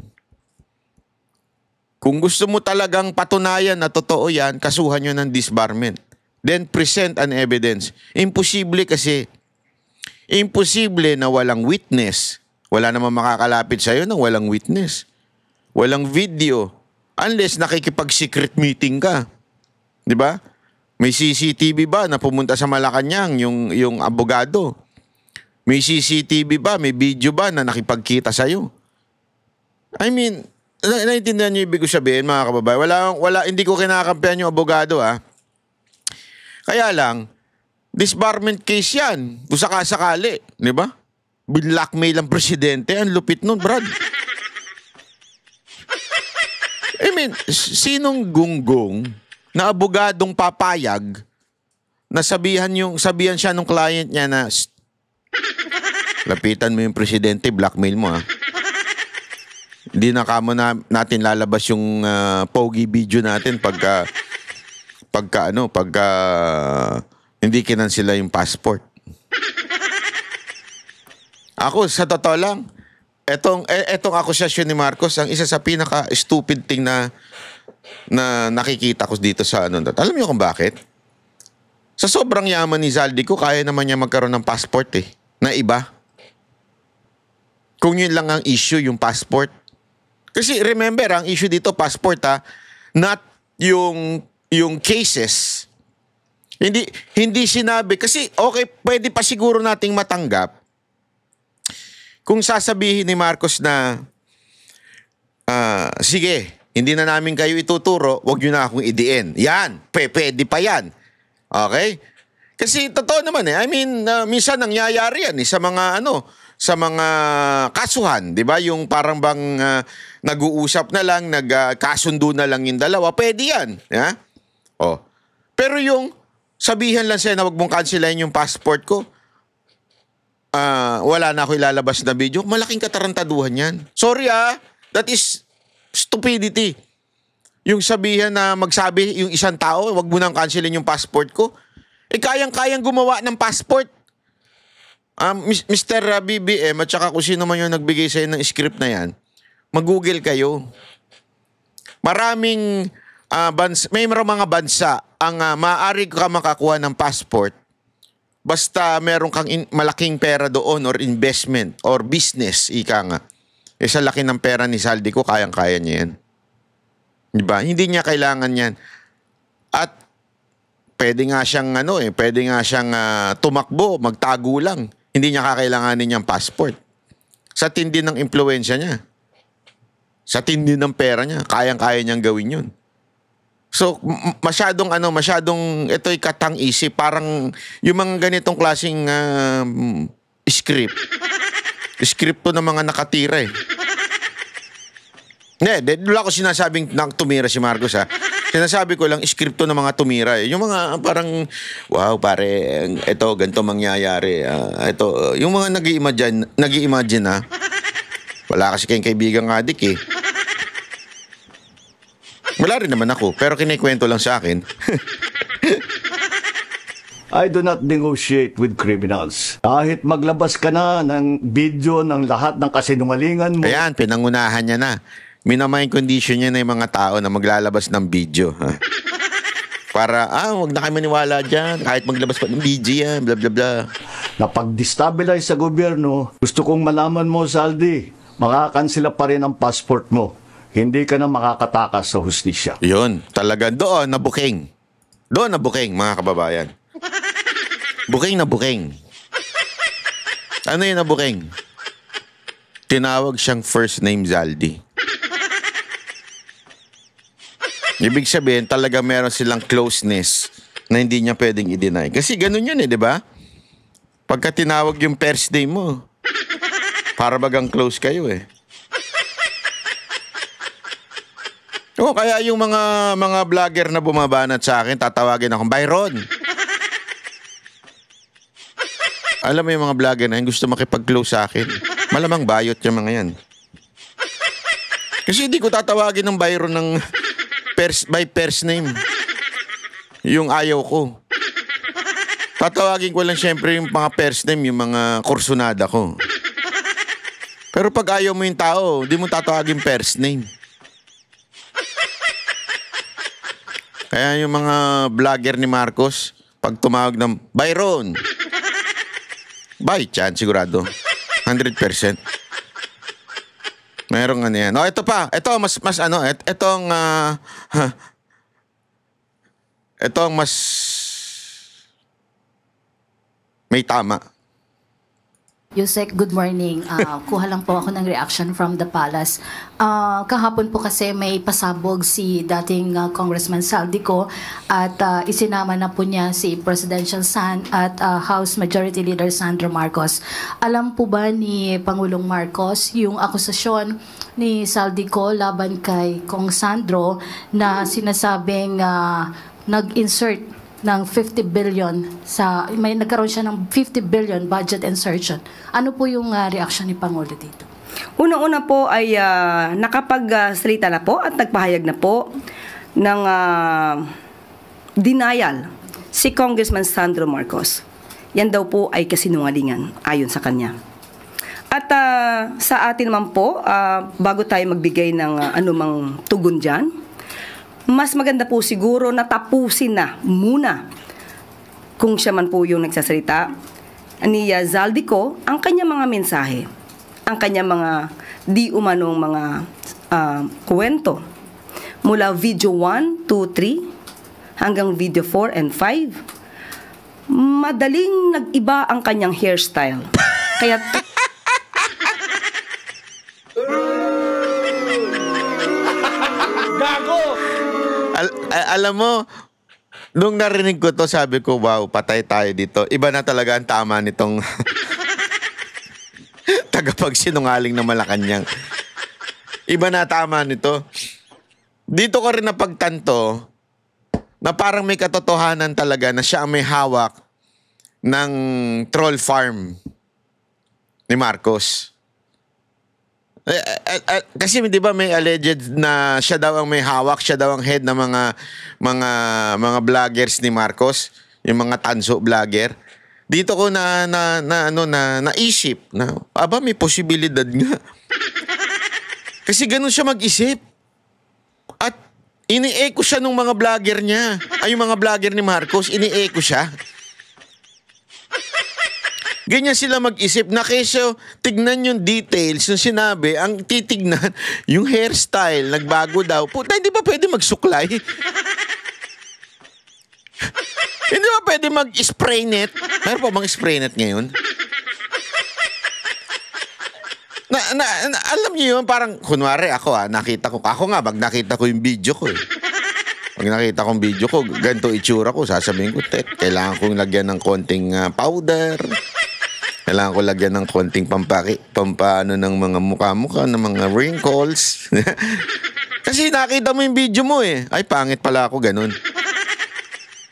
Kung gusto mo talagang patunayan na totoo yan, kasuhan nyo ng disbarment. Then present an evidence. Imposible kasi. Imposible na walang witness. Wala namang makakalapit sa'yo nang walang witness. Walang video. Unless nakikipag-secret meeting ka. Di ba? May CCTV ba na pumunta sa Malacanang yung abogado? May CCTV ba? May video ba na nakipagkita sa'yo? I mean, naiintindihan niyo ibig ko sabihin, mga kababayan. Hindi ko kinakampihan yung abogado, ha? Kaya lang, disbarment case yan. Kung sakasakali, di ba? Binlockmail ang presidente. Ang lupit nun, Brad. I mean, sinong gunggong na abogadong papayag na sabihan siya nung client niya na lapitan mo yung presidente, blackmail mo, ha? Hindi na kamo natin lalabas yung pogi video natin pagka hindi kinansela yung passport. Ako, sa totoo lang, etong akusasyon ni Marcos, ang isa sa pinaka-stupid thing na nakikita ko dito sa ano. Alam niyo kung bakit? Sa sobrang yaman ni Zaldico, kaya naman niya magkaroon ng passport na iba. Kung yun lang ang issue, yung passport. Kasi remember, ang issue dito, passport, not yung cases. Hindi sinabi. Kasi okay, pwede pa siguro nating matanggap kung sasabihin ni Marcos na sige, hindi na namin kayo ituturo, wag nyo na akong idiin. Yan, pwede pa yan. Okay? Kasi totoo naman I mean, minsan nangyayari yan sa mga kasuhan, 'di ba? Yung parang bang nag-uusap na lang, nagkasundo na lang yung dalawa, pwede yan. Ha? Oh. Pero yung sabihan lang sa'yo na wag mong cancelahin yung passport ko, wala na ako ilalabas na video, malaking katarantaduhan yan. Sorry that is stupidity. Yung sabihan na magsabi yung isang tao, wag mo nang cancelin yung passport ko, kayang-kayang gumawa ng passport. Mr. BBM at saka kung sino man yung nagbigay sa'yo ng script na yan, mag-google kayo. Maraming may mga bansa ang maaari ka makakuha ng passport basta meron kang malaking pera doon or investment or business, ika nga. Sa laki ng pera ni Zaldico, kayang-kaya niya yan. Diba? Hindi niya kailangan yan. At pwede nga siyang tumakbo, magtago lang. Hindi niya kakailanganin niyang passport. Sa tindi ng impluwensya niya. Sa tindi ng pera niya, kayang-kaya niyang gawin yun. So, masyadong ito'y katang-isip. Parang yung mga ganitong klaseng script. Script to ng mga nakatira Wala ko sinasabing tumira si Marcos Sinasabi ko lang, script to ng mga tumira Yung mga parang, wow pare, ito, ganito mangyayari. Ito, yung mga nag-i-imagine Wala kasi kayong kaibigang adik Wala rin naman ako, pero kinikwento lang sa akin. I do not negotiate with criminals. Kahit maglabas ka na ng video ng lahat ng kasinungalingan mo. Ayan, pinangunahan niya na. Minamain condition niya na yung mga tao na maglalabas ng video. Para, wag na kayo maniwala dyan. Kahit maglabas pa ng video yan, bla bla bla. Na pag-destabilize sa gobyerno, gusto kong malaman mo, Zaldi, makakansela pa rin ang passport mo. Hindi ka na makakatakas sa hustisya. Yun, talaga doon na booking. Doon na booking, mga kababayan. Booking na booking. Ano yun na booking? Tinawag siyang first name Zaldi. Ibig sabihin, talaga meron silang closeness na hindi niya pwedeng i-deny. Kasi ganun yun di ba? Pagka tinawag yung first name mo, para bagang close kayo kaya yung mga vlogger na bumabanat sa akin, tatawagin akong Byron. Alam mo yung mga vlogger na yung gusto makipag-close sa akin. Malamang bayot yung mga yan. Kasi hindi ko tatawagin ng Byron ng by first name. Yung ayaw ko. Tatawagin ko lang syempre yung mga first name, yung mga kursunada ko. Pero pag ayaw mo yung tao, hindi mo tatawagin first name. Kaya yung mga vlogger ni Marcos, pag tumawag ng Byron, by chance sigurado. 100%. Merong ano yan. Ito pa. Ito mas ano. Itong mas may tama. Yusek, good morning. Kuha lang po ako ng reaction from the palace. Kahapon po kasi may pasabog si dating Congressman Saldico at isinama na po niya si Presidential Son at House Majority Leader Sandro Marcos. Alam po ba ni Pangulong Marcos yung akusasyon ni Saldico laban kay Kong Sandro na sinasabing nag-insert ng 50 billion may nagkaroon siya ng 50 billion budget insertion. Ano po yung reaction ni Pangulo dito? Unang-una po ay nakapagsalita na po at nagpahayag na po ng denial si Congressman Sandro Marcos. Yan daw po ay kasinungalingan ayon sa kanya. At sa atin naman po, bago tayo magbigay ng anumang tugon dyan, mas maganda po siguro na tapusin na muna kung siya man po yung nagsasalita ni Zaldico ang kanyang mga mensahe, ang kanyang mga di umanong mga kwento mula video 1, 2, 3 hanggang video 4 and 5. Madaling nag-iba ang kanyang hairstyle. Kaya alam mo, nung narinig ko to, sabi ko, wow, patay tayo dito. Iba na talaga ang tama nitong tagapagsinungaling na Malacanang. Iba na tama nito. Dito ko rin napagtanto na parang may katotohanan talaga na siya ang may hawak ng troll farm ni Marcos. Kasi di ba may alleged na siya daw ang may hawak, siya daw ang head ng mga vloggers ni Marcos, yung mga tanso vlogger. Dito ko naisip na aba may posibilidad nga. Kasi ganun siya mag-isip. At ini-echo siya ng mga vlogger niya. Ay, yung mga vlogger ni Marcos, ini-echo siya. Ganyan sila mag-isip na kesyo tignan yung details yung sinabi, ang titignan yung hairstyle, nagbago daw. Puta, hindi ba pwede magsuklay? Hindi ba pwede mag-spray net? Meron pa bang spray net ngayon? Alam niyo yun, parang kunwari ako nakita ko yung video ko Pag nakita kong video ko, ganito itsura ko, sasabihin ko, kailangan kong lagyan ng konting powder. Kailangan ko lagyan ng konting pampaano ng mga mukha-mukha, ng mga wrinkles. Kasi nakita mo yung video mo Ay, pangit pala ako, ganun.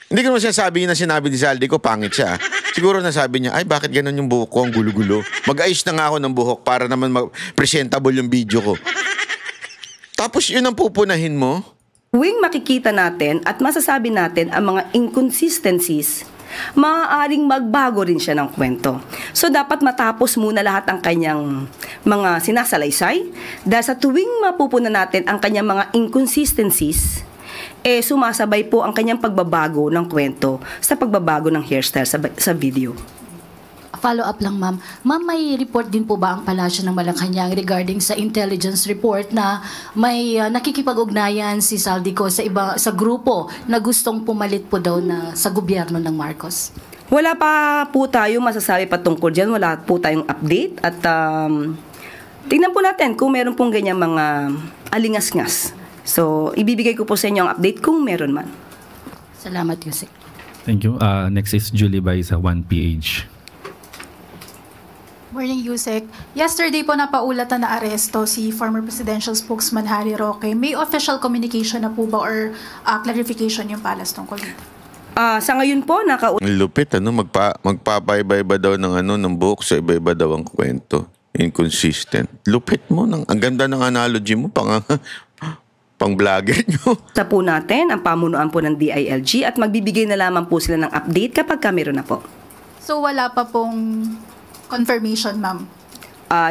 Hindi ko naman sinasabi na sinabi ni Saldico, pangit siya. Siguro nasabi niya, ay, bakit ganun yung buhok ko, ang gulo-gulo. Mag-ayos na nga ako ng buhok para naman presentable yung video ko. Tapos yun ang pupunahin mo. tuwing makikita natin at masasabi natin ang mga inconsistencies, maaaring magbago rin siya ng kwento. So, dapat matapos muna lahat ang kanyang mga sinasalaysay dahil sa tuwing mapupunan natin ang kanyang mga inconsistencies, sumasabay po ang kanyang pagbabago ng kwento sa pagbabago ng hairstyle sa video. Follow up lang, ma'am. Ma'am, may report din po ba ang Palasyo ng Malacanang regarding sa intelligence report na may nakikipag-ugnayan si Saldico sa grupo na gustong pumalit po daw na sa gobyerno ng Marcos? Wala pa po tayong masasabi patungkol dyan. Wala po tayong update. At tingnan po natin kung meron pong ganyan mga alingas-ngas. So, ibibigay ko po sa inyo ang update kung meron man. Salamat, Yusek. Thank you. Next is Julie Bay sa 1PH. Morning, Yusek. Yesterday po napaulatan na aresto si former presidential spokesman Harry Roque. May official communication na po ba or clarification yung Palace tungkol dito? Sa ngayon po, Ang lupit, magpapaiba-iba daw ng buhok sa iba-iba daw ang kwento. Inconsistent. Lupit mo. Ang ganda ng analogy mo, pang vlogger nyo. sa po natin ang pamunuan po ng DILG at magbibigay na lamang po sila ng update kapag meron na po. So wala pa pong confirmation, ma'am.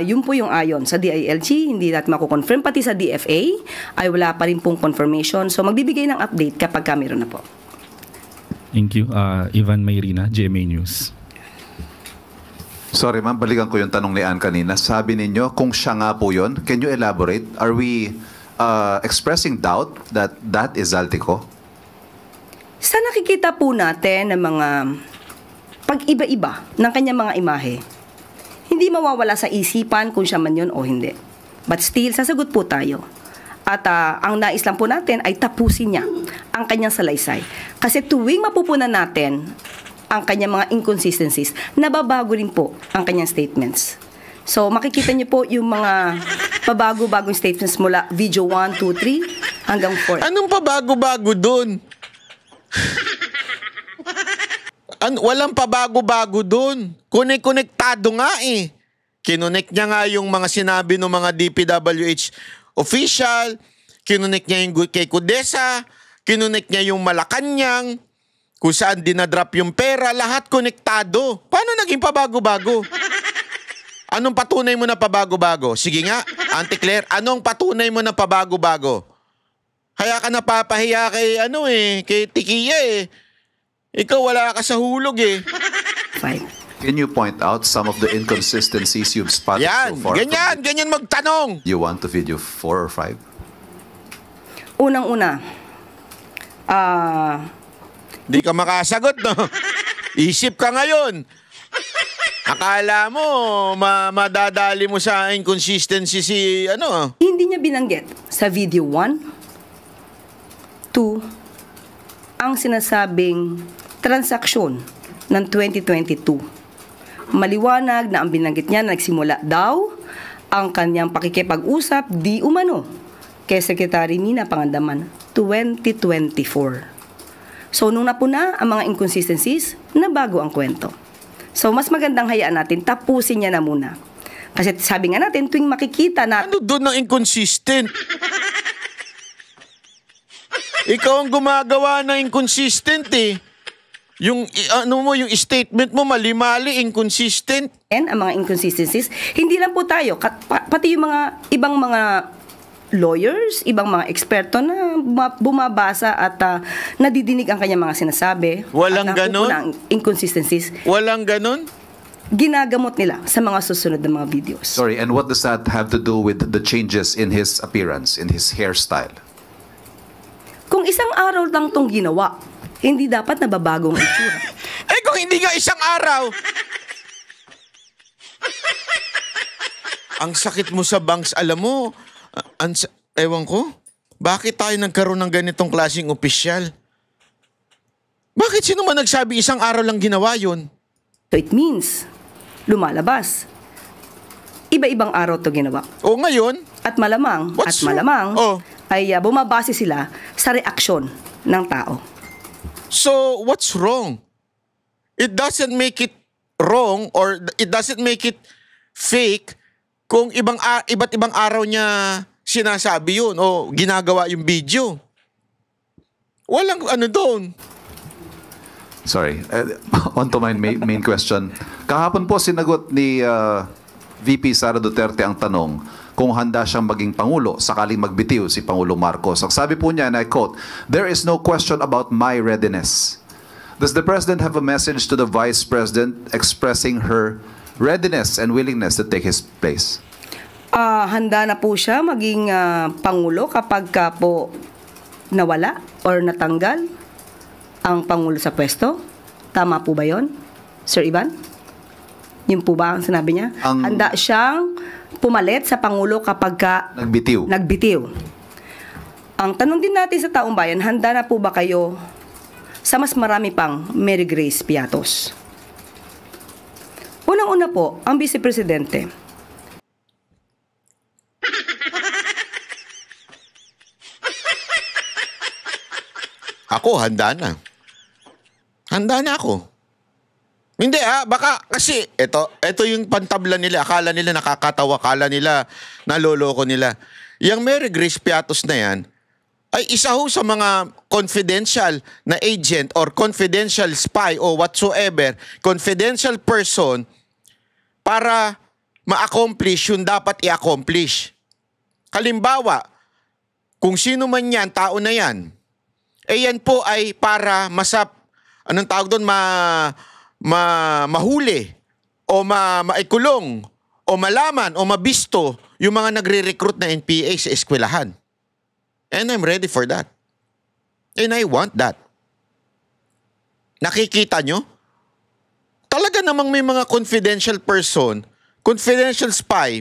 Yun po yung ayon sa DILG, hindi natin mako-confirm. Pati sa DFA ay wala pa rin pong confirmation. So magbibigay ng update kapag meron na po. Thank you. Ivan Mayrina, GMA News. Sorry ma'am, balikan ko yung tanong ni Ann kanina. Sabi ninyo, kung siya nga po yun, can you elaborate? Are we expressing doubt that that is Zaltico? Sa nakikita po natin ng mga pag-iba-iba ng kanyang mga imahe, hindi mawawala sa isipan kung siya man yun o hindi. But still, sasagot po tayo. At ang nais lang po natin ay tapusin niya ang kanyang salaysay. Kasi tuwing mapupunan natin ang kanyang mga inconsistencies, nababago rin po ang kanyang statements. So makikita niyo po yung mga pabago-bagong statements mula video 1, 2, 3 hanggang 4. Anong pabago-bago dun? Walang pabago-bago dun. Konektado nga eh. Kinonek niya nga yung mga sinabi ng mga DPWH official, kinonek niya yung kay Kudesa, kinonek niya yung Malacanang, kung saan dinadrop yung pera, lahat konektado. Paano naging pabago-bago? Anong patunay mo na pabago-bago? Sige nga, Auntie Claire, anong patunay mo na pabago-bago? Kaya ka napapahiya kay Tikia eh. Ikaw wala ka sa hulog eh. Fine. Can you point out some of the inconsistencies you've spotted Yan, so far? ganyan magtanong. You want to video 4 or 5? Unang-una, Di ka makasagot, no? Isip ka ngayon. Akala mo, madadali mo sa inconsistency hindi niya binanggit sa video 1, 2, ang sinasabing transaksyon ng 2022. Maliwanag na ang binanggit niya na nagsimula daw ang kanyang pakikipag-usap di umano kay Secretary Mina Pangandaman 2024. So nung napuna ang mga inconsistencies, nabago ang kwento. So mas magandang hayaan natin, tapusin niya na muna. Kasi sabi nga natin, tuwing makikita na... Ano doon ng inconsistent? Ikaw ang gumagawa ng inconsistent eh. Yung yung statement mo mali-mali, inconsistent. Ang mga inconsistencies, hindi lang po tayo, pati yung mga ibang mga lawyers, ibang mga eksperto na bumabasa at nadidinig ang kanyang mga sinasabi. Walang ganon? Ang inconsistencies. Walang ganon? Ginagamot nila sa mga susunod na mga videos. Sorry, and what does that have to do with the changes in his appearance, in his hairstyle? Kung isang araw lang tong ginawa, hindi dapat nababagong itsura. Kung hindi nga isang araw. Ang sakit mo sa bangs, alam mo, ewan ko, bakit tayo nagkaroon ng ganitong klaseng opisyal? Bakit sino man nagsabi isang araw lang ginawa yun? So it means, lumalabas. Iba-ibang araw to ginawa. O ngayon? At malamang, ay bumabase sila sa reaksyon ng tao. So, what's wrong? It doesn't make it wrong or it doesn't make it fake kung iba't ibang araw niya sinasabi yun o ginagawa yung video. Walang doon. Sorry, on to my main question. Kahapon po sinagot ni VP Sara Duterte ang tanong kung handa siyang maging Pangulo sakaling magbitiw si Pangulo Marcos. Ang sabi po niya, and I quote, "There is no question about my readiness." Does the President have a message to the Vice President expressing her readiness and willingness to take his place? Handa na po siya maging Pangulo kapag po nawala or natanggal ang Pangulo sa pwesto. Tama po ba yon, Sir Ivan? Yun po ba ang sinabi niya? Handa siyang pumalit sa Pangulo kapag nagbitiw. Ang tanong din natin sa taong bayan, handa na po ba kayo sa mas marami pang Mary Grace Piatos? Unang-una po, ang Vice Presidente. Ako, handa na. Handa na ako. Hindi baka kasi ito yung pantabla nila. Akala nila nakakatawa, akala nila naloloko nila. Yung Mary Grace Piatos na yan, ay isa ho sa mga confidential na agent or confidential spy o whatsoever, confidential person para ma-accomplish yung dapat i-accomplish. Halimbawa, kung sino man yan, tao na yan, yan po ay para mahuli o maikulong o malaman o mabisto yung mga nagre-recruit na NPA sa eskwelahan. And I'm ready for that. And I want that. Nakikita nyo? Talaga namang may mga confidential person, confidential spy,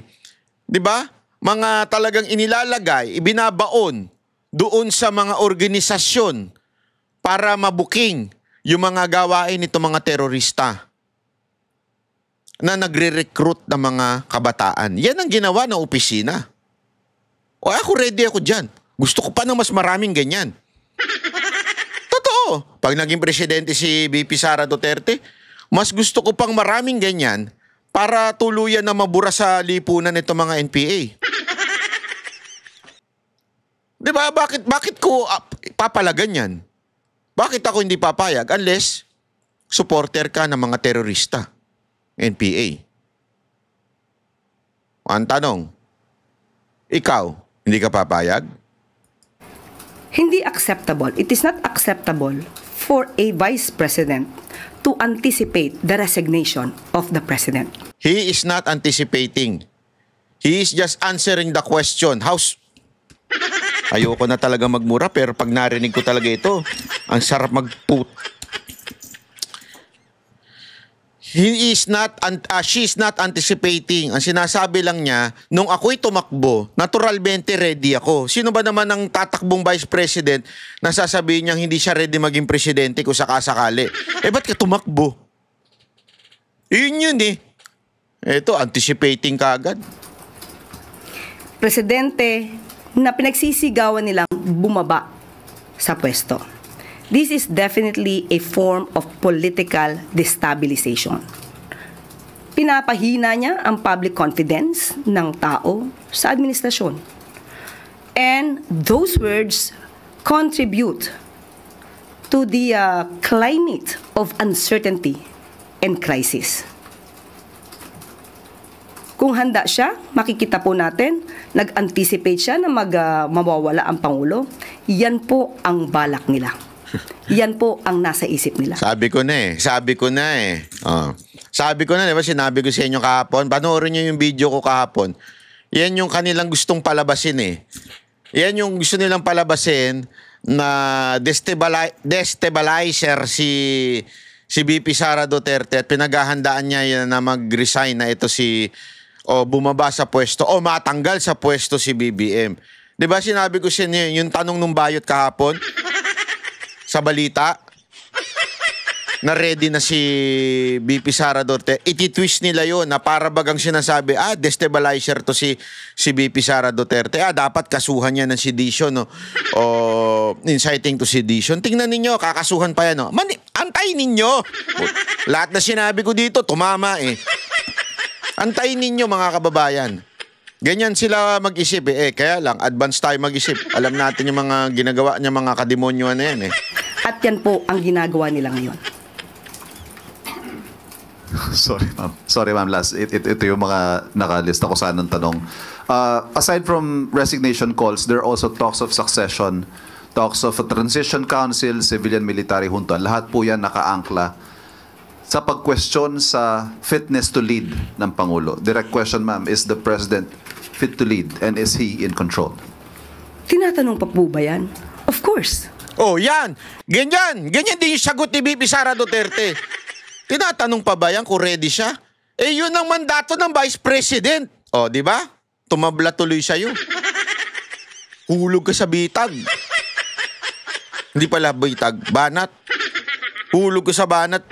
di ba? Mga talagang inilalagay, ibinabaon doon sa mga organisasyon para mabuking yung mga gawain nito mga terorista na nagre-recruit ng mga kabataan. Yan ang ginawa ng opisina. O ako ready ako dyan. Gusto ko pa ng mas maraming ganyan. Totoo. Pag naging presidente si VP Sara Duterte, mas gusto ko pang maraming ganyan para tuluyan na mabura sa lipunan nito mga NPA. Diba? Bakit ko papalagan yan? Bakit ako hindi papayag unless supporter ka ng mga terorista, NPA? Ang tanong, ikaw, hindi ka papayag? Hindi acceptable. It is not acceptable for a vice president to anticipate the resignation of the president. He is not anticipating. He is just answering the question. Ayoko na talaga magmura pero pag narinig ko talaga ito, ang sarap She is not anticipating. Ang sinasabi lang niya, nung ako'y tumakbo, naturalmente ready ako. Sino ba naman ang tatakbong vice president na sasabihin niyang hindi siya ready maging presidente kung sakasakali? Ba't ka tumakbo? Yun eh. Ito, anticipating ka agad. Presidente na pinagsisigawan nilang bumaba sa pwesto. This is definitely a form of political destabilization. Pinapahina niya ang public confidence ng tao sa administrasyon. And those words contribute to the climate of uncertainty and crisis. Kung handa siya, makikita po natin, nag-anticipate siya na mawawala ang Pangulo. Yan po ang balak nila. Yan po ang nasa isip nila. Sabi ko na eh. Di ba sinabi ko sa inyo kahapon? Panoorin nyo yung video ko kahapon. Yan yung kanilang gustong palabasin eh. Yan yung gusto nilang palabasin na destabilizer si VP Sara Duterte at pinaghahandaan niya yan na mag-resign na ito bumaba sa pwesto o matanggal sa pwesto si BBM. Di ba sinabi ko sa inyo yung tanong nung bayot kahapon? Sa balita na ready na si VP Sara Duterte, ititwist nila yon na para bagang sinasabi, destabilizer to si VP Sara Duterte. Dapat kasuhan niya ng sedition, no? O inciting to sedition. Tingnan ninyo, kakasuhan pa yan, no? Antayin ninyo. Lahat na sinabi ko dito, tumama eh. Antayin ninyo mga kababayan. Ganyan sila mag-isip eh. Kaya lang, advance tayo mag-isip. Alam natin yung mga ginagawa niya, mga kademonyo na yan eh. At yan po ang ginagawa nila ngayon. Sorry ma'am, last. Ito yung mga nakalista ko sana ng tanong. Aside from resignation calls, there are also talks of succession, talks of a transition council, civilian military junta. Lahat po yan nakaangkla sa pag-question sa fitness to lead ng Pangulo. Direct question, ma'am, is the President fit to lead and is he in control? Tinatanong pa po ba yan? Of course. Yan. Ganyan din yung sagot ni VP Sara Duterte. Tinatanong pa ba yan kung ready siya? Yun ang mandato ng Vice President. Di ba? Tumabla tuloy sa'yo. Hulog ka sa bitag. Hindi pala bitag, banat. Hulog ka sa banat.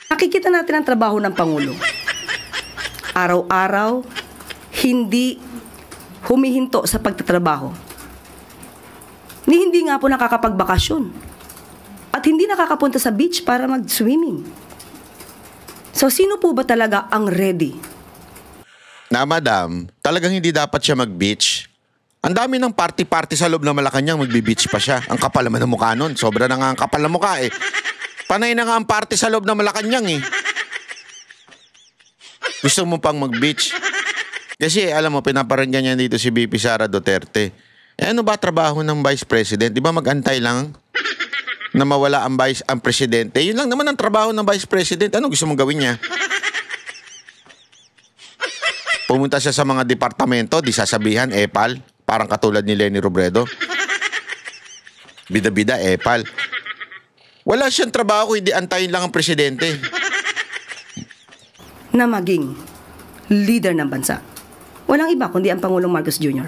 Nakikita natin ang trabaho ng Pangulo. Araw-araw, hindi humihinto sa pagtatrabaho. Hindi nga po nakakapagbakasyon. at hindi nakakapunta sa beach para mag-swimming. So, sino po ba talaga ang ready? Na madam, talagang hindi dapat siya mag-beach. Ang dami ng party-party sa loob ng Malacanang, magbi-beach pa siya. Ang kapal naman ng mukha nun. Sobra na nga ang kapal ng mukha eh. Panay na nga ang party sa loob ng Malacanang eh. Gusto mo pang mag-beach? Kasi alam mo, pinaparinggan niya dito si VP Sara Duterte. Eh ano ba trabaho ng Vice President? Di ba mag-antay lang na mawala ang Presidente? Yun lang naman ang trabaho ng Vice President. Ano gusto mong gawin niya? Pumunta siya sa mga departamento, di sasabihan, epal. Parang katulad ni Leni Robredo. Bida-bida, epal. Wala siyang trabaho, hindi antayin lang ang Presidente. Na maging leader ng bansa. Walang iba kundi ang Pangulong Marcos Jr.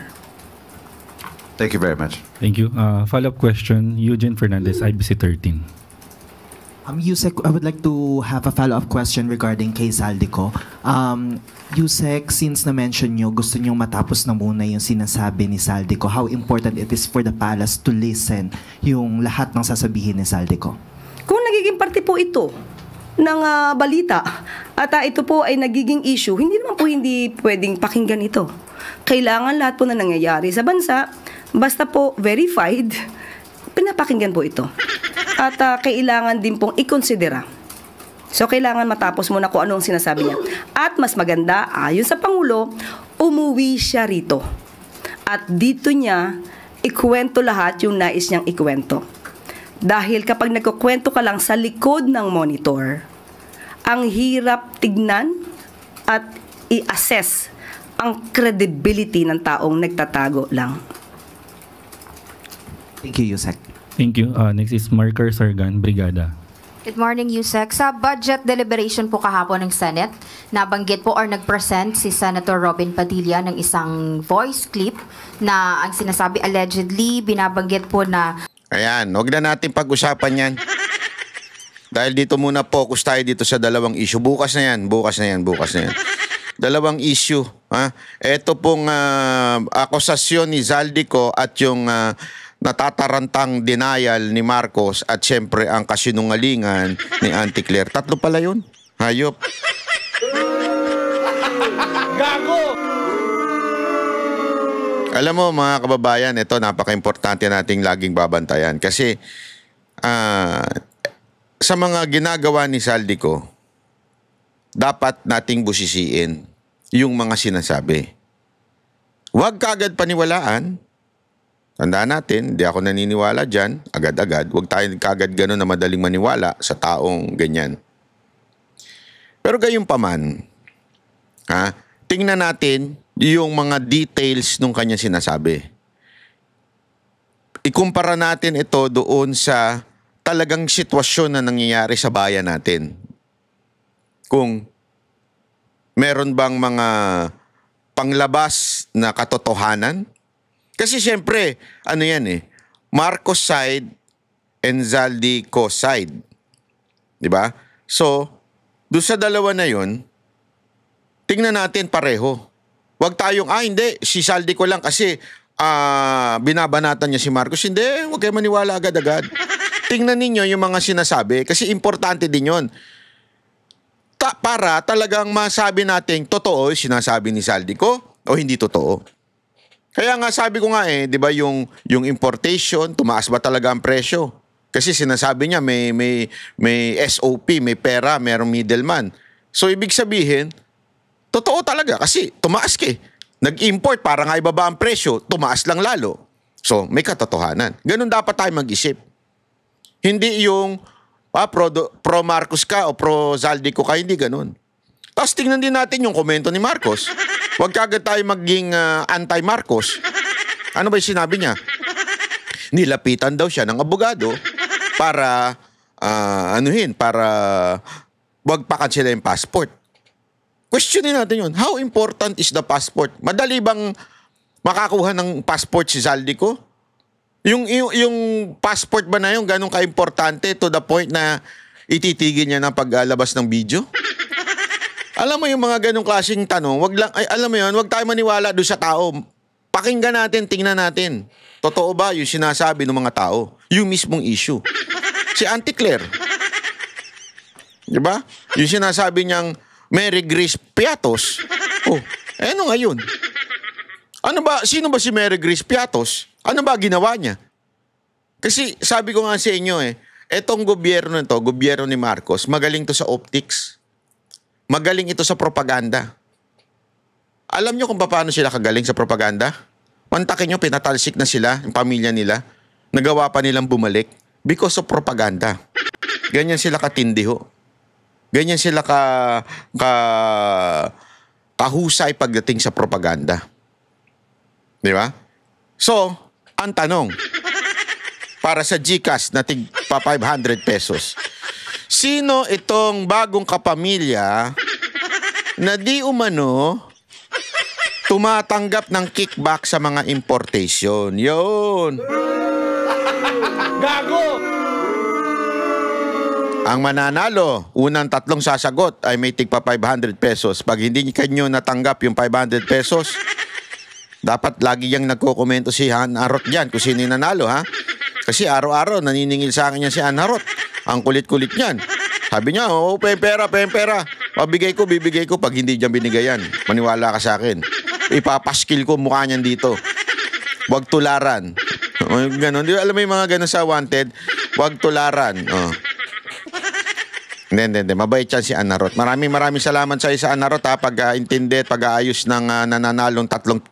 Thank you very much. Thank you. Follow-up question, Eugene Fernandez, IBC 13. Yusek, I would like to have a follow-up question regarding kay Zaldico. Yusek, since na-mention nyo, gusto nyo matapos na muna yung sinasabi ni Zaldico, how important it is for the palace to listen yung lahat ng sasabihin ni Zaldico? Kung nagiging parte po ito ng balita at ito po ay nagiging issue, hindi naman po hindi pwedeng pakinggan ito. Kailangan lahat po na nangyayari sa bansa, basta po verified, pinapakinggan po ito. At kailangan din pong ikonsidera. So, kailangan matapos muna kung ano ang sinasabi niya. At mas maganda, ayon sa Pangulo, umuwi siya rito. At dito niya, ikwento lahat yung nais niyang ikwento. Dahil kapag nagkukwento ka lang sa likod ng monitor, ang hirap tignan at i-assess ang credibility ng taong nagtatago lang. Thank you, Yusek. Thank you. Next is Marker Sargan, Brigada. Good morning, Yusek. Sa budget deliberation po kahapon ng Senate, nabanggit po or nag-present si Senator Robin Padilla ng isang voice clip na ang sinasabi allegedly, binabanggit po na... Ayan, huwag na natin pag-usapan yan. Dahil dito muna focus tayo dito sa dalawang issue. Bukas na yan. Dalawang issue. Ito pong akusasyon ni Zaldico at yung... natatarantang denial ni Marcos at syempre ang kasinungalingan ni Auntie Claire. Tatlo pala yun. Hayop. Gago! Alam mo mga kababayan, ito napaka-importante nating laging babantayan. Kasi sa mga ginagawa ni Zaldico, dapat nating busisiin yung mga sinasabi. Huwag kaagad paniwalaan. Tandaan natin, di ako naniniwala dyan, agad-agad. Huwag tayo kagad gano'n na madaling maniwala sa taong ganyan. Pero gayon pa man, tingnan natin yung mga details nung kanya sinasabi. Ikumpara natin ito doon sa talagang sitwasyon na nangyayari sa bayan natin. Kung meron bang mga panglabas na katotohanan. Kasi siyempre, ano yan Marcos side and Zaldico side. Diba? So, doon sa dalawa na yon, tingnan natin pareho. Huwag tayong, hindi, si Zaldico lang kasi binabanatan niya si Marcos. Hindi, huwag kayo maniwala agad-agad. Tingnan ninyo yung mga sinasabi kasi importante din yon. Para talagang masabi natin totoo sinasabi ni Zaldico o hindi totoo. Kaya nga sabi ko nga di ba yung importation, tumaas ba talaga ang presyo? Kasi sinasabi niya may SOP, may pera, mayroong middleman. So ibig sabihin, totoo talaga kasi tumaas Nag-import para nga ibaba ang presyo, tumaas lang lalo. So may katotohanan. Ganun dapat tayo mag-isip. Hindi yung pro Marcos ka o pro Zaldico ka, hindi ganun. Tapos tingnan din natin yung komento ni Marcos. Huwag kagad tayo maging anti-Marcos. Ano ba yung sinabi niya? Nilapitan daw siya ng abogado para para wag pakansela yung passport. Questionin natin yun. How important is the passport? Madali bang makakuha ng passport si Zaldico? Yung passport ba na yun ganun ka-importante to the point na ititigil niya ng paglabas ng video? Alam mo yung mga ganong klaseng tanong, wag tayo maniwala doon sa tao. Pakinggan natin, tingnan natin. Totoo ba yung sinasabi ng mga tao? Yung mismong issue. Si Auntie Claire. Di ba? Yung sinasabi niyang Mary Grace Piatos. Oh, ano ngayon? Ano ba, sino ba si Mary Grace Piatos? Ano ba ginawa niya? Kasi sabi ko nga sa inyo etong gobyerno nito, gobyerno ni Marcos, magaling to sa optics. Magaling ito sa propaganda. Alam niyo kung paano sila kagaling sa propaganda? Mantakin niyo, pinatalsik na sila, yung pamilya nila. Nagawa pa nilang bumalik because of propaganda. Ganyan sila katindi ho. Ganyan sila kahusay pagdating sa propaganda. Di ba? So, ang tanong, para sa GCash na tig pa 500 pesos, sino itong bagong kapamilya na di umano tumatanggap ng kickback sa mga importation? Yun. Gago! Ang mananalo, unang 3 sasagot ay may tigpa 500 pesos. Pag hindi kanyo natanggap yung 500 pesos, dapat lagi yang nagkokomento si Anarot dyan kung sino yung nanalo, ha? Kasi araw-araw naniningil sa akin yan si Anarot. Ang kulit-kulit niyan. Sabi niya, pera. Pabigay ko, bibigay ko pag hindi dyan binigayan. Maniwala ka sa akin. Ipapaskil ko mukha niyan dito. Huwag tularan. Ganon. Di alam mo yung mga ganon sa wanted? Huwag tularan. Hindi. Mabait yan si Anarot. Maraming salamat sa isa, Anarot, ha, pag-intindi at pag-aayos ng nananalong 500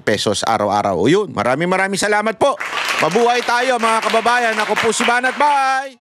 pesos araw-araw. O yun, maraming salamat po. Mabuhay tayo mga kababayan. Ako po si Banat. Bye!